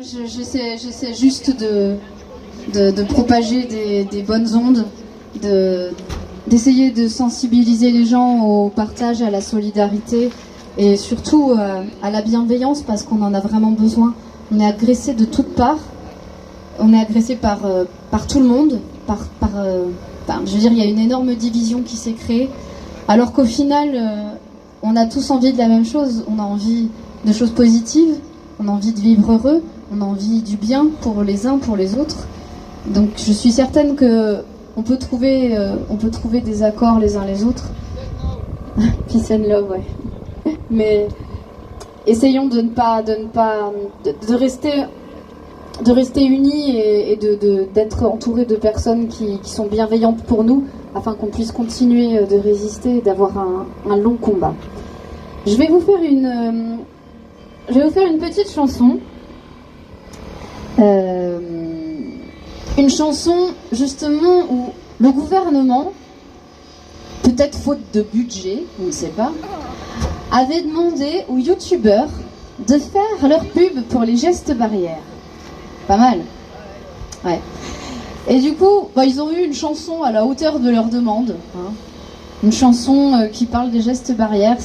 J'essaie juste de propager des bonnes ondes, d'essayer de sensibiliser les gens au partage, à la solidarité et surtout à la bienveillance parce qu'on en a vraiment besoin. On est agressé de toutes parts, on est agressé par tout le monde, je veux dire, il y a une énorme division qui s'est créée alors qu'au final on a tous envie de la même chose, on a envie de choses positives, on a envie de vivre heureux, on a envie du bien pour les uns, pour les autres. Donc je suis certaine qu'on peut trouver des accords les uns les autres. Peace and love, ouais. Mais essayons de rester unis et d'être entourés de personnes qui sont bienveillantes pour nous, afin qu'on puisse continuer de résister et d'avoir un long combat. Je vais vous faire une petite chanson. Une chanson justement où le gouvernement, peut-être faute de budget, on ne sait pas, avait demandé aux youtubeurs de faire leur pub pour les gestes barrières. Pas mal. Ouais. Et du coup, ils ont eu une chanson à la hauteur de leur demande. Hein. Une chanson qui parle des gestes barrières.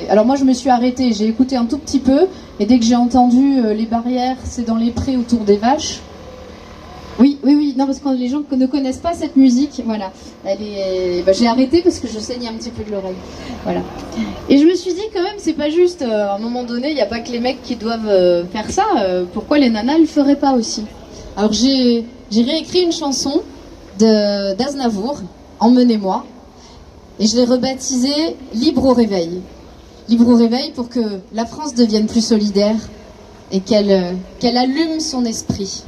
Alors moi je me suis arrêtée, j'ai écouté un tout petit peu, et dès que j'ai entendu les barrières, c'est dans les prés autour des vaches. Oui, non parce que les gens ne connaissent pas cette musique, voilà. J'ai arrêté parce que je saignais un petit peu de l'oreille. Voilà. Et je me suis dit quand même, c'est pas juste, à un moment donné, il n'y a pas que les mecs qui doivent faire ça, pourquoi les nanas le feraient pas aussi? Alors j'ai réécrit une chanson d'Aznavour, Emmenez-moi. Et je l'ai rebaptisé Libre au réveil. Libre au réveil pour que la France devienne plus solidaire et qu'elle allume son esprit.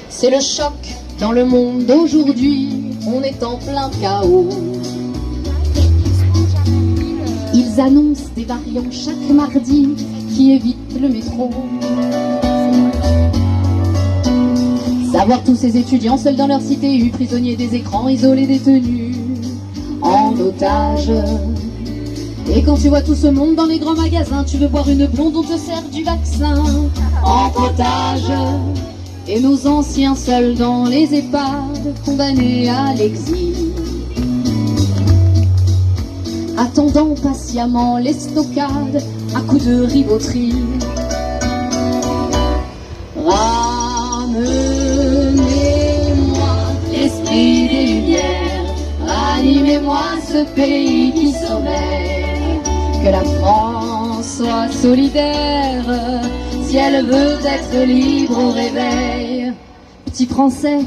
C'est le choc dans le monde d'aujourd'hui, on est en plein chaos. Ils annoncent des variants chaque mardi qui évitent le métro. Savoir tous ces étudiants seuls dans leur cité, prisonniers des écrans, isolés, détenus, en otage. Et quand tu vois tout ce monde dans les grands magasins, tu veux boire une blonde, on te sert du vaccin en potage. Et nos anciens seuls dans les EHPAD, condamnés à l'exil, attendant patiemment les stockades à coups de riboterie. L'esprit des lumières, ranimez-moi ce pays qui sommeille. Que la France soit solidaire, si elle veut être libre au réveil. Petit Français,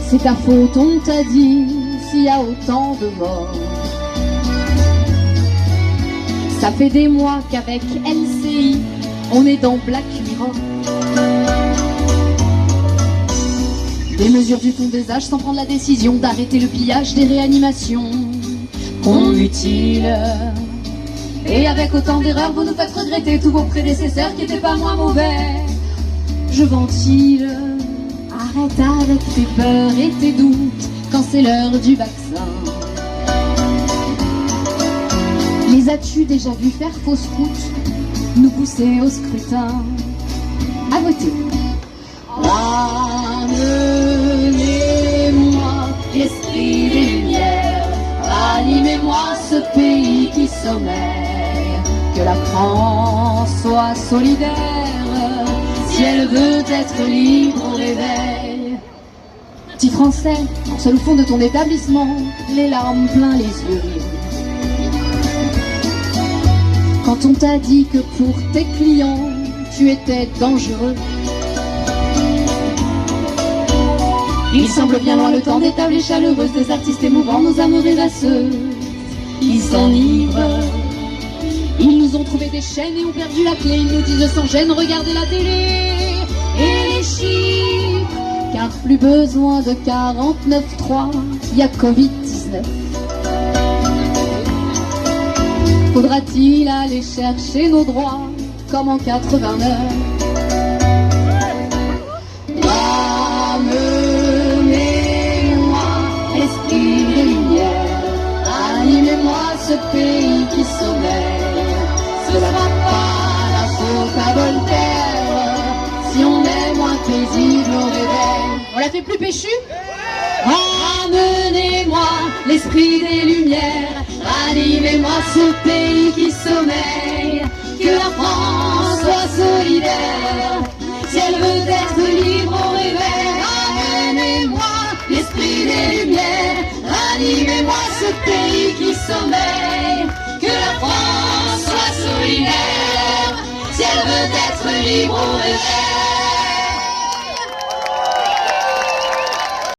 c'est ta faute, on t'a dit, s'il y a autant de morts. Ça fait des mois qu'avec LCI, on est dans Black Mirror. Des mesures du fond des âges sans prendre la décision d'arrêter le pillage des réanimations qu'on mutile. Et avec autant d'erreurs, vous nous faites regretter tous vos prédécesseurs qui n'étaient pas moins mauvais. Je ventile, arrête avec tes peurs et tes doutes quand c'est l'heure du vaccin. Les as-tu déjà vu faire fausse route, nous pousser au scrutin? À voter. Ramenez-moi l'esprit des lumières, ranimez-moi ce pays qui sommeille. Que la France soit solidaire, si elle veut être libre au réveil. Petit Français, seul au fond de ton établissement, les larmes plein les yeux. Quand on t'a dit que pour tes clients, tu étais dangereux. Il semble bien loin le temps des tables chaleureuses, des artistes émouvants, nos amours rêvasseux. Ils s'enivrent, ils nous ont trouvé des chaînes et ont perdu la clé. Ils nous disent sans gêne, regardez la télé et les chiffres. Car plus besoin de 49.3, y a Covid-19. Faudra-t-il aller chercher nos droits comme en 89? Ramenez-moi l'esprit des lumières, animez ce pays qui sommeille. Ce sera pas la faute à Voltaire si on est moins paisible au réveil. On la fait plus péchu? Ramenez-moi l'esprit des lumières, ranimez-moi ce pays qui sommeille. Que la France soit solidaire, si elle veut être libre au réveil. Ramenez-moi l'esprit des lumières, ranimez-moi ce pays qui sommeille. Que la France soit solidaire, si elle veut être libre au réveil.